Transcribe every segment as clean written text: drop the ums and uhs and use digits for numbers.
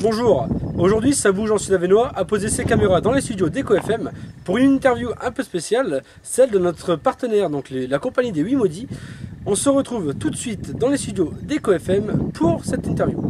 Bonjour, aujourd'hui ça bouge en Sud-Avenois a posé ses caméras dans les studios d'Eco FM pour une interview un peu spéciale, celle de notre partenaire, donc la compagnie des 8 maudits. On se retrouve tout de suite dans les studios d'Eco FM pour cette interview.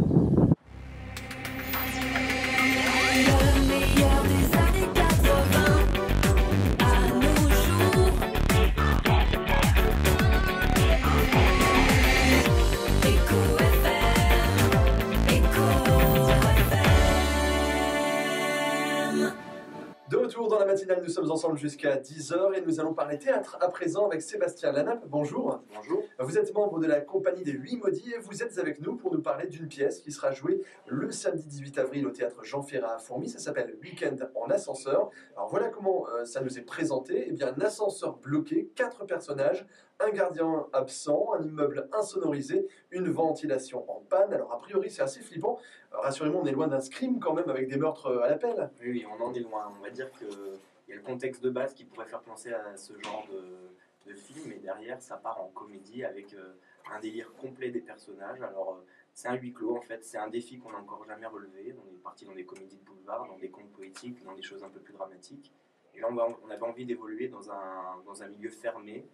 De retour dans la matinale, nous sommes ensemble jusqu'à 10h et nous allons parler théâtre à présent avec Sébastien Lanape. Bonjour. Bonjour. Vous êtes membre de la compagnie des 8 maudits et vous êtes avec nous pour nous parler d'une pièce qui sera jouée le samedi 18 avril au théâtre Jean Ferrat à Fourmies. Ça s'appelle Week-end en ascenseur. Alors voilà comment ça nous est présenté. Eh bien, un ascenseur bloqué, 4 personnages, un gardien absent, un immeuble insonorisé, une ventilation en panne. Alors a priori c'est assez flippant. Rassurez-moi, on est loin d'un scream quand même avec des meurtres à l'appel. Oui, on en est loin. On va dire qu'il y a le contexte de base qui pourrait faire penser à ce genre de film, et derrière ça part en comédie avec un délire complet des personnages. Alors c'est un huis clos en fait, c'est un défi qu'on n'a encore jamais relevé. On est parti dans des comédies de boulevard, dans des contes poétiques, dans des choses un peu plus dramatiques. Et là on avait envie d'évoluer dans un milieu fermé,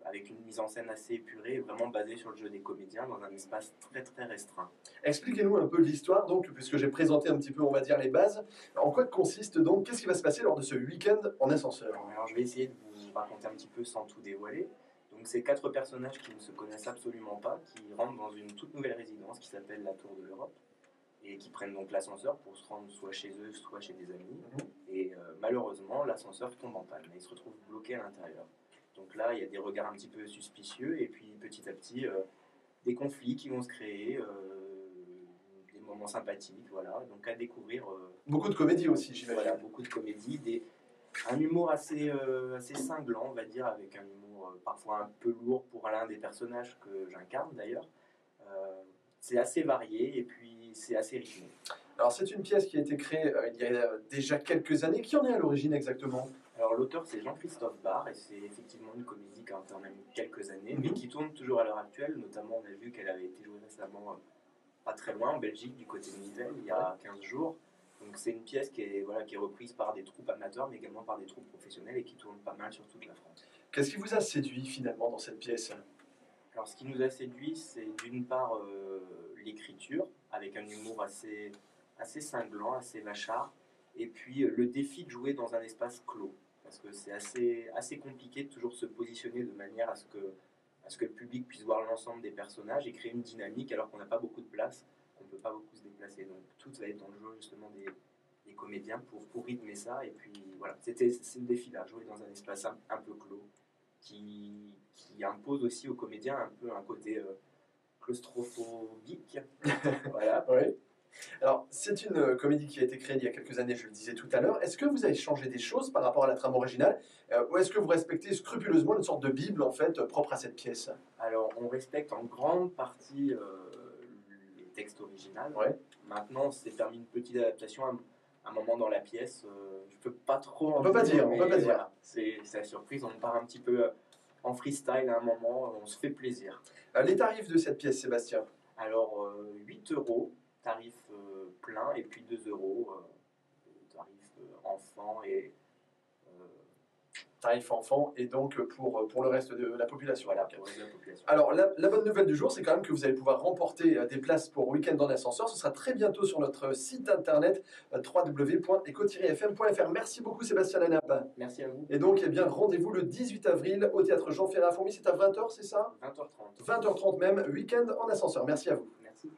avec une mise en scène assez épurée, vraiment basée sur le jeu des comédiens dans un espace très très restreint. Expliquez-nous un peu l'histoire, donc, puisque j'ai présenté un petit peu, on va dire, les bases. En quoi consiste donc, qu'est-ce qui va se passer lors de ce week-end en ascenseur? Alors je vais essayer de vous raconter un petit peu sans tout dévoiler. Donc c'est 4 personnages qui ne se connaissent absolument pas, qui rentrent dans une toute nouvelle résidence qui s'appelle la Tour de l'Europe, et qui prennent donc l'ascenseur pour se rendre soit chez eux, soit chez des amis. Et malheureusement, l'ascenseur tombe en panne, et ils se retrouvent bloqués à l'intérieur. Donc là, il y a des regards un petit peu suspicieux, et puis petit à petit, des conflits qui vont se créer, des moments sympathiques, voilà. Donc à découvrir. Beaucoup de comédie aussi, j'imagine. Voilà, beaucoup de comédie, un humour assez cinglant, on va dire, avec un humour parfois un peu lourd pour l'un des personnages que j'incarne d'ailleurs. C'est assez varié et puis c'est assez rythmé. Alors c'est une pièce qui a été créée il y a déjà quelques années. Qui en est à l'origine exactement? Alors l'auteur c'est Jean-Christophe Barre et c'est effectivement une comédie qui a quand même quelques années, mais qui tourne toujours à l'heure actuelle. Notamment on a vu qu'elle avait été jouée récemment pas très loin en Belgique, du côté de Nivelles, il y a 15 jours. Donc c'est une pièce qui est reprise par des troupes amateurs, mais également par des troupes professionnelles et qui tourne pas mal sur toute la France. Qu'est-ce qui vous a séduit finalement dans cette pièce? Alors ce qui nous a séduit, c'est d'une part l'écriture, avec un humour assez cinglant, assez vachard, et puis le défi de jouer dans un espace clos, parce que c'est assez compliqué de toujours se positionner de manière à ce que le public puisse voir l'ensemble des personnages et créer une dynamique alors qu'on n'a pas beaucoup de place, qu'on ne peut pas beaucoup se déplacer. Donc tout va être dans le jeu justement des comédiens pour rythmer ça. Et puis voilà, c'est le défi là, jouer dans un espace un peu clos qui impose aussi aux comédiens un peu un côté claustrophobique. Voilà. Oui. Alors, c'est une comédie qui a été créée il y a quelques années, je le disais tout à l'heure. Est-ce que vous avez changé des choses par rapport à la trame originale ou est-ce que vous respectez scrupuleusement une sorte de bible en fait propre à cette pièce? Alors, on respecte en grande partie le texte original. Ouais. Maintenant, c'est permis une petite adaptation à un moment dans la pièce. Je peux pas trop. On peut pas dire. Voilà, c'est la surprise. On part un petit peu en freestyle à un moment. On se fait plaisir. Les tarifs de cette pièce, Sébastien? Alors, 8 euros. Tarif plein, et puis 2 euros, tarif enfant et... Tarif enfant et donc pour le reste de la population. Voilà, pour la population. Alors la bonne nouvelle du jour, c'est quand même que vous allez pouvoir remporter des places pour Week-end en ascenseur. Ce sera très bientôt sur notre site internet www.eco-fm.fr. Merci beaucoup Sébastien Lanape. Merci à vous. Et donc eh bien, rendez-vous le 18 avril au théâtre Jean Ferrat à Fourmies, c'est à 20h, c'est ça? 20h30. 20h30 même, Week-end en ascenseur. Merci à vous. Merci.